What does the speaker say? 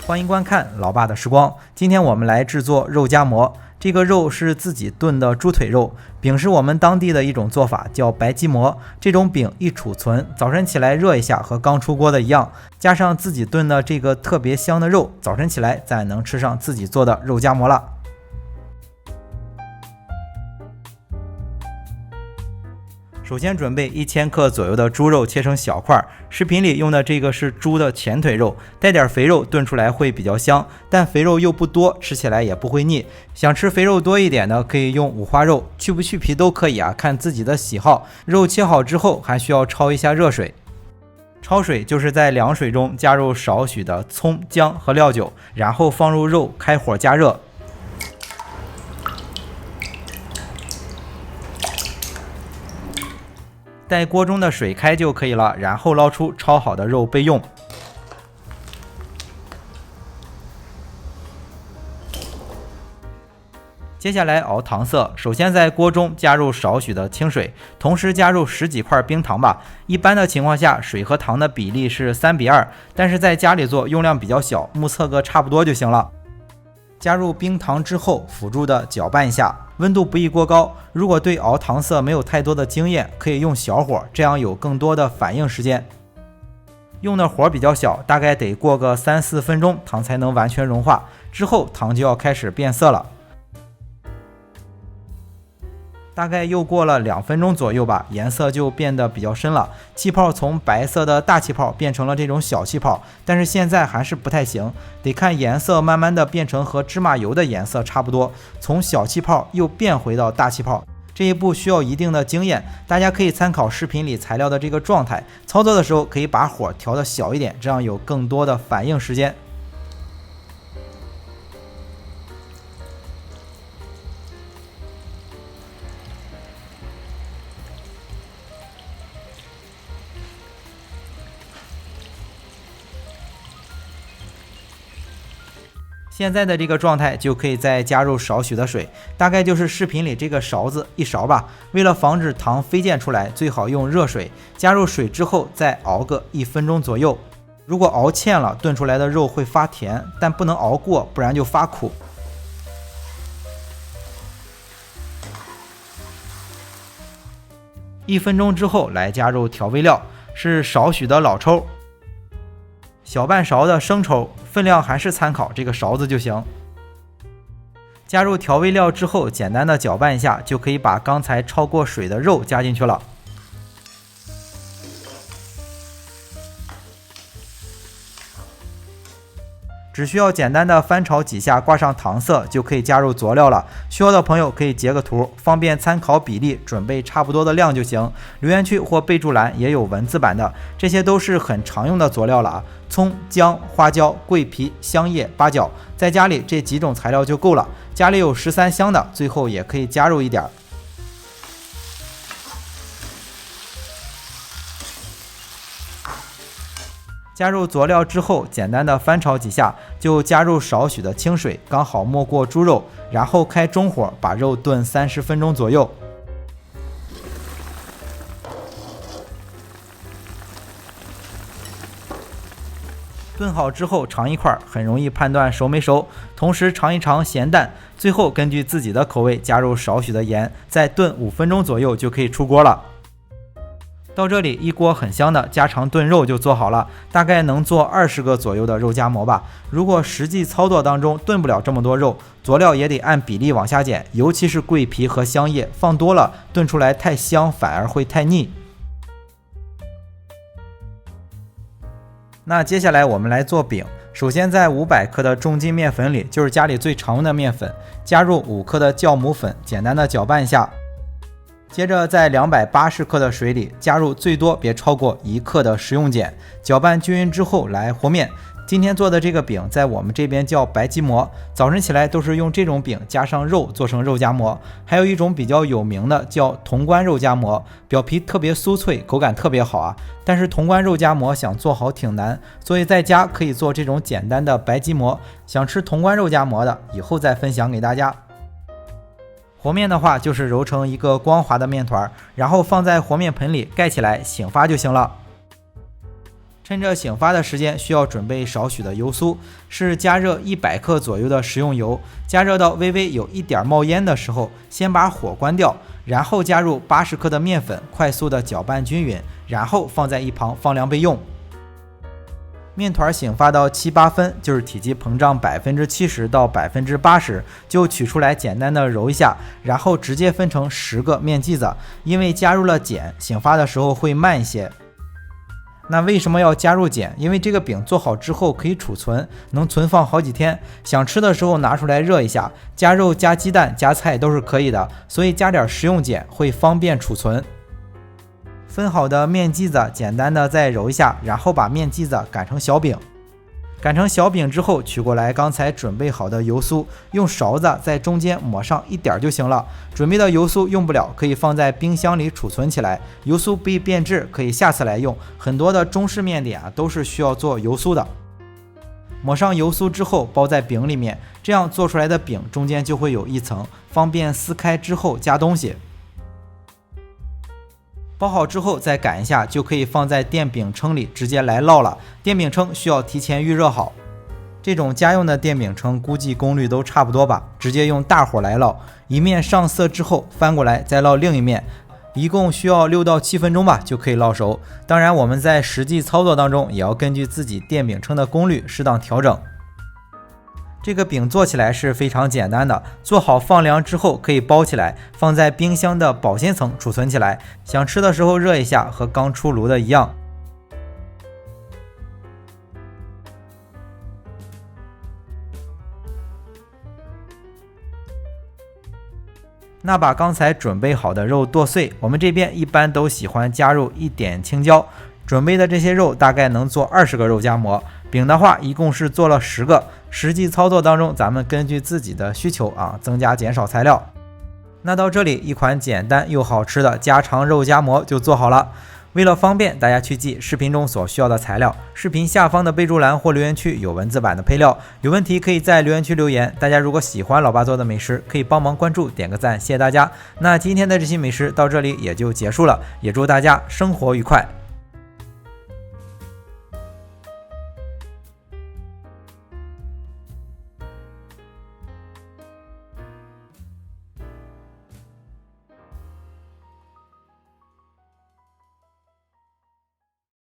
欢迎观看老爸的时光。今天我们来制作肉夹馍，这个肉是自己炖的猪腿肉，饼是我们当地的一种做法，叫白吉馍。这种饼一储存，早晨起来热一下，和刚出锅的一样。加上自己炖的这个特别香的肉，早晨起来咱能吃上自己做的肉夹馍了。首先准备1000克左右的猪肉，切成小块。视频里用的这个是猪的前腿肉，带点肥肉，炖出来会比较香，但肥肉又不多，吃起来也不会腻。想吃肥肉多一点的，可以用五花肉，去不去皮都可以啊，看自己的喜好。肉切好之后，还需要焯一下热水。焯水就是在凉水中加入少许的葱、姜和料酒，然后放入肉，开火加热。待锅中的水开就可以了，然后捞出焯好的肉备用。接下来熬糖色，首先在锅中加入少许的清水，同时加入10几块冰糖吧。一般的情况下，水和糖的比例是3:2，但是在家里做用量比较小，目测个差不多就行了。加入冰糖之后，辅助的搅拌一下，温度不宜过高。如果对熬糖色没有太多的经验，可以用小火，这样有更多的反应时间。用的火比较小，大概得过个3-4分钟，糖才能完全融化。之后糖就要开始变色了。大概又过了2分钟左右吧，颜色就变得比较深了，气泡从白色的大气泡变成了这种小气泡，但是现在还是不太行，得看颜色慢慢的变成和芝麻油的颜色差不多，从小气泡又变回到大气泡。这一步需要一定的经验，大家可以参考视频里材料的这个状态，操作的时候可以把火调的小一点，这样有更多的反应时间。现在的这个状态就可以再加入少许的水，大概就是视频里这个勺子1勺吧。为了防止糖飞溅出来，最好用热水。加入水之后再熬个1分钟左右。如果熬欠了，炖出来的肉会发甜，但不能熬过，不然就发苦。1分钟之后来加入调味料，是少许的老抽，小半勺的生抽，分量还是参考这个勺子就行。加入调味料之后，简单的搅拌一下，就可以把刚才焯过水的肉加进去了。只需要简单的翻炒几下，挂上糖色，就可以加入佐料了。需要的朋友可以截个图，方便参考比例，准备差不多的量就行。留言区或备注栏也有文字版的，这些都是很常用的佐料了啊。葱、姜、花椒、桂皮、香叶、八角，在家里这几种材料就够了。家里有13香的，最后也可以加入一点。加入佐料之后，简单的翻炒几下，就加入少许的清水，刚好没过猪肉，然后开中火把肉炖30分钟左右。炖好之后尝一块，很容易判断熟没熟，同时尝一尝咸淡，最后根据自己的口味加入少许的盐，再炖5分钟左右就可以出锅了。到这里，一锅很香的家常炖肉就做好了，大概能做20个左右的肉夹馍吧。如果实际操作当中炖不了这么多肉，佐料也得按比例往下减，尤其是桂皮和香叶，放多了炖出来太香反而会太腻。那接下来我们来做饼，首先在500克的中筋面粉里，就是家里最常用的面粉，加入5克的酵母粉，简单的搅拌一下。接着在280克的水里加入最多别超过1克的食用碱，搅拌均匀之后来和面。今天做的这个饼在我们这边叫白吉馍，早晨起来都是用这种饼加上肉做成肉夹馍。还有一种比较有名的叫潼关肉夹馍，表皮特别酥脆，口感特别好啊。但是潼关肉夹馍想做好挺难，所以在家可以做这种简单的白吉馍。想吃潼关肉夹馍的，以后再分享给大家。和面的话就是揉成一个光滑的面团，然后放在和面盆里盖起来醒发就行了。趁着醒发的时间，需要准备少许的油酥，是加热100克左右的食用油，加热到微微有一点冒烟的时候，先把火关掉，然后加入80克的面粉，快速的搅拌均匀，然后放在一旁放凉备用。面团醒发到7、8分，就是体积膨胀70%到80%，就取出来简单的揉一下，然后直接分成10个面剂子，因为加入了碱，醒发的时候会慢一些。那为什么要加入碱？因为这个饼做好之后可以储存，能存放好几天，想吃的时候拿出来热一下，加肉、加鸡蛋、加菜都是可以的，所以加点食用碱会方便储存。分好的面剂子简单的再揉一下，然后把面剂子擀成小饼。擀成小饼之后，取过来刚才准备好的油酥，用勺子在中间抹上一点就行了。准备的油酥用不了，可以放在冰箱里储存起来。油酥不易变质，可以下次来用。很多的中式面点都是需要做油酥的。抹上油酥之后，包在饼里面，这样做出来的饼中间就会有一层，方便撕开之后夹东西。包好之后再擀一下，就可以放在电饼铛里直接来烙了。电饼铛需要提前预热好，这种家用的电饼铛估计功率都差不多吧，直接用大火来烙，一面上色之后翻过来再烙另一面，一共需要6到7分钟吧就可以烙熟。当然我们在实际操作当中也要根据自己电饼铛的功率适当调整。这个饼做起来是非常简单的，做好放凉之后可以包起来，放在冰箱的保鲜层储存起来，想吃的时候热一下，和刚出炉的一样。那把刚才准备好的肉剁碎，我们这边一般都喜欢加入一点青椒。准备的这些肉大概能做20个肉夹馍，饼的话一共是做了10个。实际操作当中，咱们根据自己的需求增加减少材料。那到这里，一款简单又好吃的家常肉夹馍就做好了。为了方便大家去记视频中所需要的材料，视频下方的备注栏或留言区有文字版的配料，有问题可以在留言区留言。大家如果喜欢老爸做的美食，可以帮忙关注点个赞，谢谢大家。那今天的这期美食到这里也就结束了，也祝大家生活愉快。